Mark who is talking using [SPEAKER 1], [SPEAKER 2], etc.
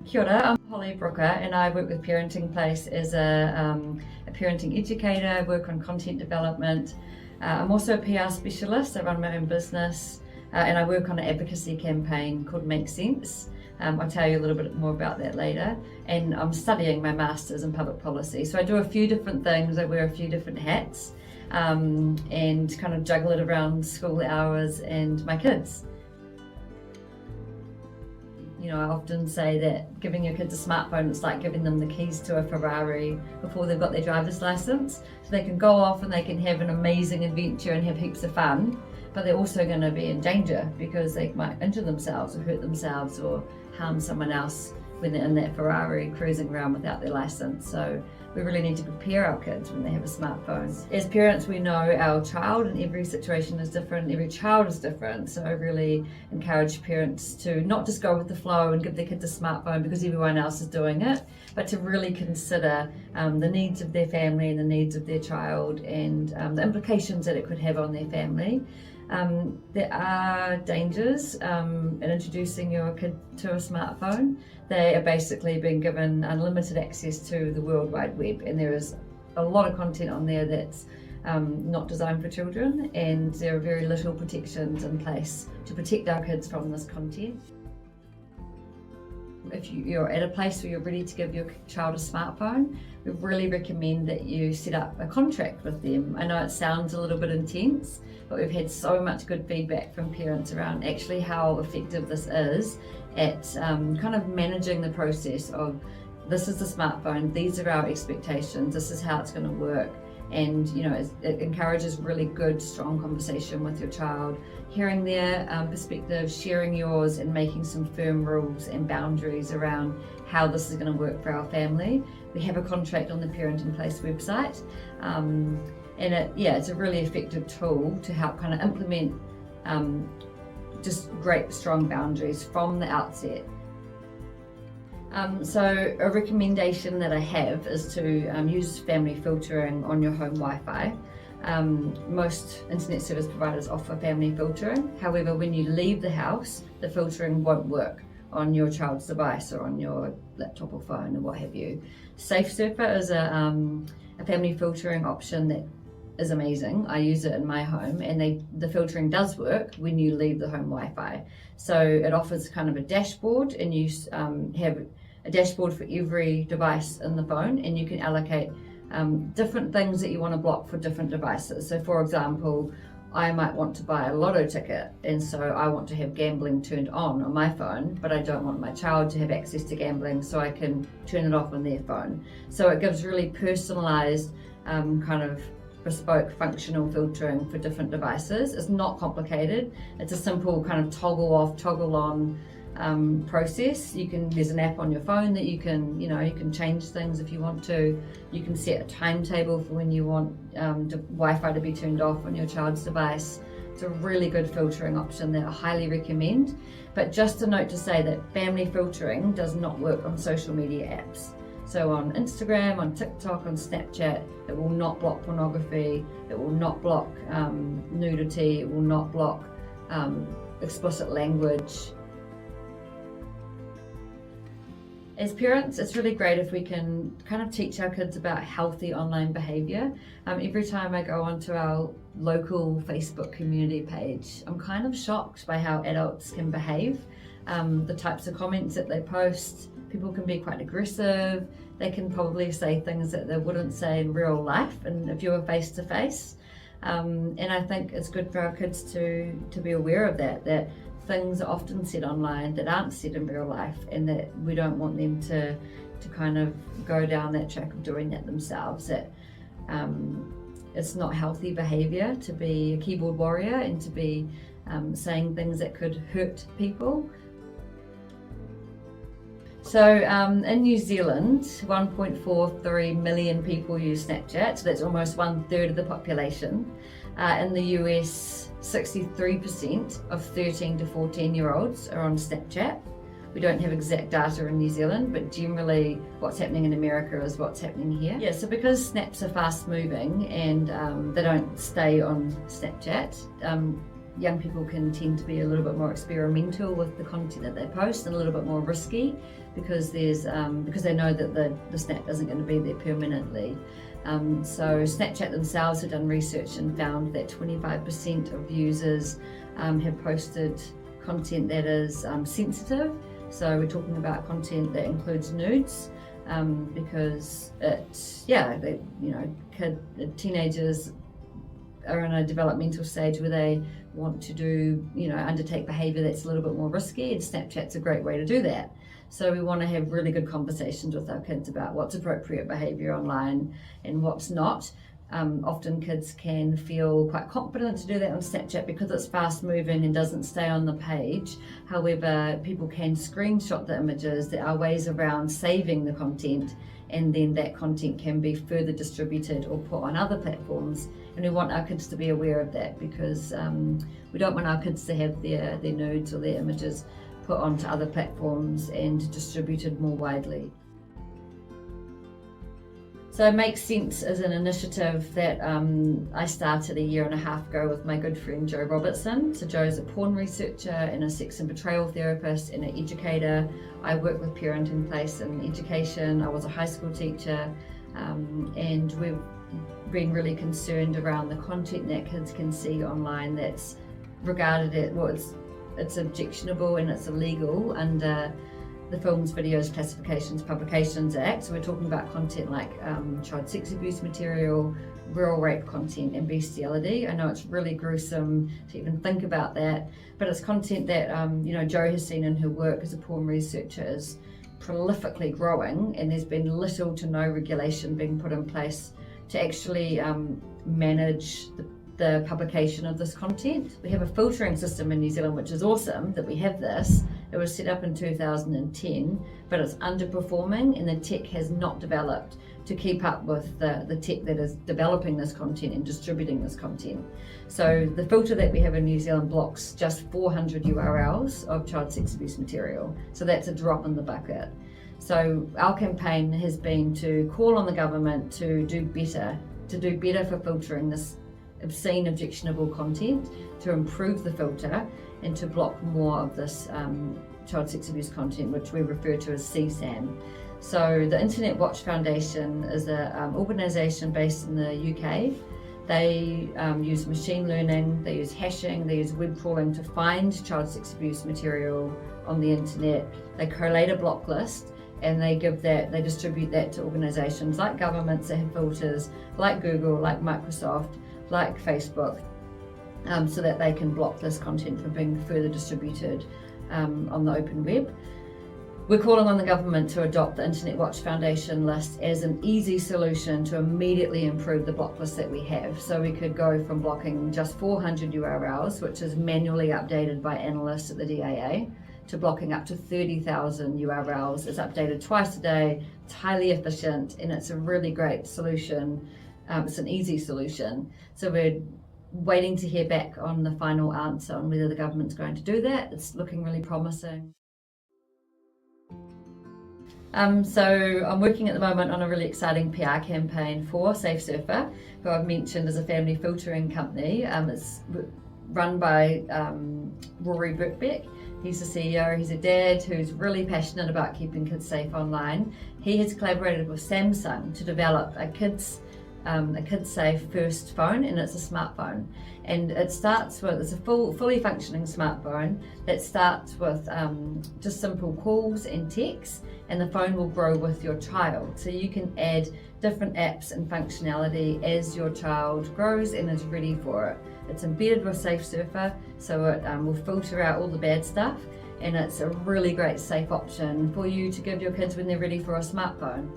[SPEAKER 1] Kia ora, I'm Holly Brooker and I work with Parenting Place as a parenting educator. I work on content development. I'm also a PR specialist. I run my own business and I work on an advocacy campaign called Make Sense. I'll tell you a little bit more about that later. And I'm studying my Masters in Public Policy. So I do a few different things. I wear a few different hats and kind of juggle it around school hours and my kids. You know, I often say that giving your kids a smartphone is like giving them the keys to a Ferrari before they've got their driver's license. So they can go off and they can have an amazing adventure and have heaps of fun, but they're also going to be in danger because they might injure themselves or hurt themselves or harm someone else when they're in that Ferrari cruising around without their license. So we really need to prepare our kids when they have a smartphone. As parents, we know our child and every situation is different, every child is different. So I really encourage parents to not just go with the flow and give their kids a smartphone because everyone else is doing it, but to really consider the needs of their family and the needs of their child and the implications that it could have on their family. There are dangers in introducing your kid to a smartphone. They are basically being given unlimited access to the World Wide Web, and there is a lot of content on there that's not designed for children, and there are very little protections in place to protect our kids from this content. If you're at a place where you're ready to give your child a smartphone, we really recommend that you set up a contract with them. I know it sounds a little bit intense, but we've had so much good feedback from parents around actually how effective this is at kind of managing the process of this is the smartphone, these are our expectations, this is how it's going to work. And you know, it encourages really good, strong conversation with your child, hearing their perspective, sharing yours, and making some firm rules and boundaries around how this is going to work for our family. We have a contract on the Parenting Place website, and it's a really effective tool to help kind of implement just great, strong boundaries from the outset. So a recommendation that I have is to use family filtering on your home Wi-Fi. Most internet service providers offer family filtering. However, when you leave the house, the filtering won't work on your child's device or on your laptop or phone or what have you. Safe Surfer is a family filtering option that is amazing. I use it in my home, and the filtering does work when you leave the home Wi-Fi. So it offers kind of a dashboard, and you have a dashboard for every device in the phone, and you can allocate different things that you want to block for different devices. So for example, I might want to buy a lotto ticket, and so I want to have gambling turned on my phone, but I don't want my child to have access to gambling, so I can turn it off on their phone. So it gives really personalized kind of bespoke functional filtering for different devices. It's not complicated. It's a simple kind of toggle off, toggle on process. There's an app on your phone that you can change things if you want to. You can set a timetable for when you want Wi-Fi to be turned off on your child's device. It's a really good filtering option that I highly recommend. But just a note to say that family filtering does not work on social media apps. So on Instagram, on TikTok, on Snapchat, it will not block pornography, it will not block nudity, it will not block explicit language. As parents, it's really great if we can kind of teach our kids about healthy online behaviour. Every time I go onto our local Facebook community page, I'm kind of shocked by how adults can behave. The types of comments that they post, people can be quite aggressive. They can probably say things that they wouldn't say in real life and if you were face to face. And I think it's good for our kids to be aware of that things are often said online that aren't said in real life, and that we don't want them to kind of go down that track of doing that themselves. That it's not healthy behaviour to be a keyboard warrior and to be saying things that could hurt people. So in New Zealand, 1.43 million people use Snapchat, so that's almost 1/3 of the population. In the US, 63% of 13 to 14-year-olds are on Snapchat. We don't have exact data in New Zealand, but generally what's happening in America is what's happening here. Yeah, so because snaps are fast moving and they don't stay on Snapchat, young people can tend to be a little bit more experimental with the content that they post and a little bit more risky because because they know that the snap isn't going to be there permanently. So Snapchat themselves have done research and found that 25% of users have posted content that is sensitive. So we're talking about content that includes nudes, because teenagers are in a developmental stage where they want to undertake behaviour that's a little bit more risky, and Snapchat's a great way to do that. So we want to have really good conversations with our kids about what's appropriate behaviour online and what's not. Often kids can feel quite confident to do that on Snapchat because it's fast moving and doesn't stay on the page. However, people can screenshot the images. There are ways around saving the content, and then that content can be further distributed or put on other platforms. And we want our kids to be aware of that because we don't want our kids to have their nudes or their images put onto other platforms and distributed more widely. So It Makes Sense is an initiative that I started a year and a half ago with my good friend Jo Robertson. So Jo's a porn researcher and a sex and betrayal therapist and an educator. I work with parenting place and education. I was a high school teacher, and we've been really concerned around the content that kids can see online that's regarded it's objectionable and it's illegal under the Films, Videos, Classifications, Publications Act. So we're talking about content like child sex abuse material, real rape content and bestiality. I know it's really gruesome to even think about that, but it's content that Jo has seen in her work as a porn researcher is prolifically growing, and there's been little to no regulation being put in place to actually manage the publication of this content. We have a filtering system in New Zealand, which is awesome that we have this. It was set up in 2010, but it's underperforming and the tech has not developed to keep up with the tech that is developing this content and distributing this content. So the filter that we have in New Zealand blocks just 400 URLs of child sex abuse material. So that's a drop in the bucket. So our campaign has been to call on the government to do better for filtering this obscene, objectionable content, to improve the filter and to block more of this child sex abuse content, which we refer to as CSAM. So the Internet Watch Foundation is an organisation based in the UK. They use machine learning, they use hashing, they use web crawling to find child sex abuse material on the internet. They collate a block list and they distribute that to organisations like governments that have filters, like Google, like Microsoft, like Facebook, so that they can block this content from being further distributed on the open web. We're calling on the government to adopt the Internet Watch Foundation list as an easy solution to immediately improve the block list that we have. So we could go from blocking just 400 URLs, which is manually updated by analysts at the DAA, to blocking up to 30,000 URLs. It's updated twice a day, it's highly efficient, and it's a really great solution. It's an easy solution. So we're waiting to hear back on the final answer on whether the government's going to do that. It's looking really promising. So I'm working at the moment on a really exciting PR campaign for Safe Surfer, who I've mentioned as a family filtering company. It's run by Rory Birkbeck. He's the CEO, he's a dad who's really passionate about keeping kids safe online. He has collaborated with Samsung to develop a kids safe first phone, and it's a smartphone. And it's a fully functioning smartphone that starts with just simple calls and texts, and the phone will grow with your child. So you can add different apps and functionality as your child grows and is ready for it. It's embedded with Safe Surfer, so it will filter out all the bad stuff, and it's a really great safe option for you to give your kids when they're ready for a smartphone.